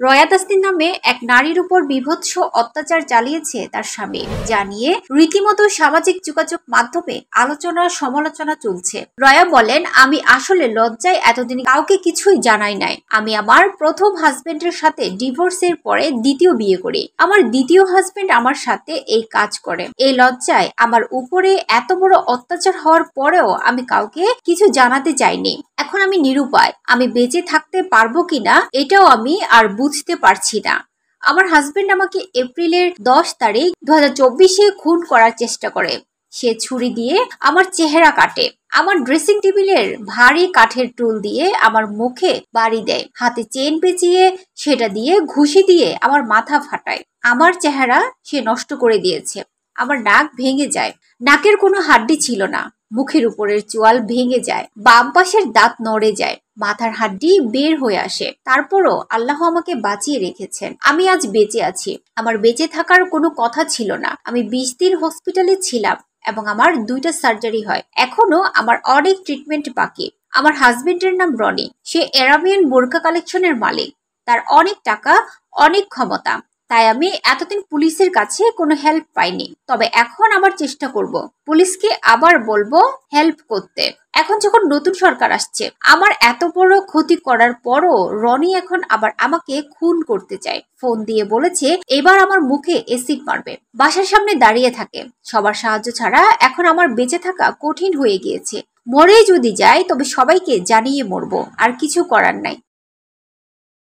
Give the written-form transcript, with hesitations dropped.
রয়া তাসনিম নামে এক নারীর উপর বিভৎস অত্যাচার চালিয়েছে তার স্বামী, যা নিয়ে রীতিমতো সামাজিক যোগাযোগ মাধ্যমে আলোচনা সমালোচনা চলছে। রয়া বলেন, আমি আসলে লজ্জায় এতদিন কাউকে কিছুই জানাই নাই। আমি আমার প্রথম হাজবেন্ডের সাথে ডিভোর্সের পরে দ্বিতীয় বিয়ে করি। আমার দ্বিতীয় হাজবেন্ড আমার সাথে এই কাজ করে। এই লজ্জায় আমার উপরে এত বড় অত্যাচার হওয়ার পরেও আমি কাউকে কিছু জানাতে চাইনি। এখন আমি নিরুপায়। আমি বেঁচে থাকতে পারবো কিনা এটাও আমি আর বুঝতে পারছি না। আমার হাজবেন্ড আমাকে এপ্রিলের 10 তারিখ 2024 খুন করার চেষ্টা করে। সে ছুরি দিয়ে আমার চেহারা কাটে, আমার ড্রেসিং টেবিলের ভারী কাঠের টুল দিয়ে আমার মুখে বাড়ি দেয়, হাতে চেন পেঁচিয়ে সেটা দিয়ে ঘুষি দিয়ে আমার মাথা ফাটায়। আমার চেহারা সে নষ্ট করে দিয়েছে। আমার নাক ভেঙে যায়, নাকের কোনো হাড্ডি ছিল না। মুখের উপরের চোয়াল ভেঙে যায়, বাম পাশের দাঁত নড়ে যায়, মাথার হাড্ডি বের হয়ে আসে। তারপরও আল্লাহ আমাকে বাঁচিয়ে রেখেছেন। আমি আজ বেঁচে আছি। আমার বেঁচে থাকার কোনো কথা ছিল না। আমি 20 দিন হসপিটালে ছিলাম এবং আমার 2টা সার্জারি হয়। এখনো আমার অনেক ট্রিটমেন্ট বাকি। আমার হাজবেন্ডের নাম রনি। সে এরাবিয়ান বোরকা কালেকশনের মালিক। তার অনেক টাকা, অনেক ক্ষমতা। তাই আমি এতদিন পুলিশের কাছে কোনো হেল্প পাইনি। তবে এখন আবার চেষ্টা করব পুলিশকে আবার বলবো হেল্প করতে। এখন যখন নতুন সরকার আসছে, আমার এত বড় ক্ষতি করার পরও রনি এখন আবার আমাকে খুন করতে চায়। ফোন দিয়ে বলেছে এবার আমার মুখে এসিড মারবে। বাসার সামনে দাঁড়িয়ে থাকে। সবার সাহায্য ছাড়া এখন আমার বেঁচে থাকা কঠিন হয়ে গিয়েছে। মরেই যদি যায় তবে সবাইকে জানিয়ে মরবো, আর কিছু করার নাই।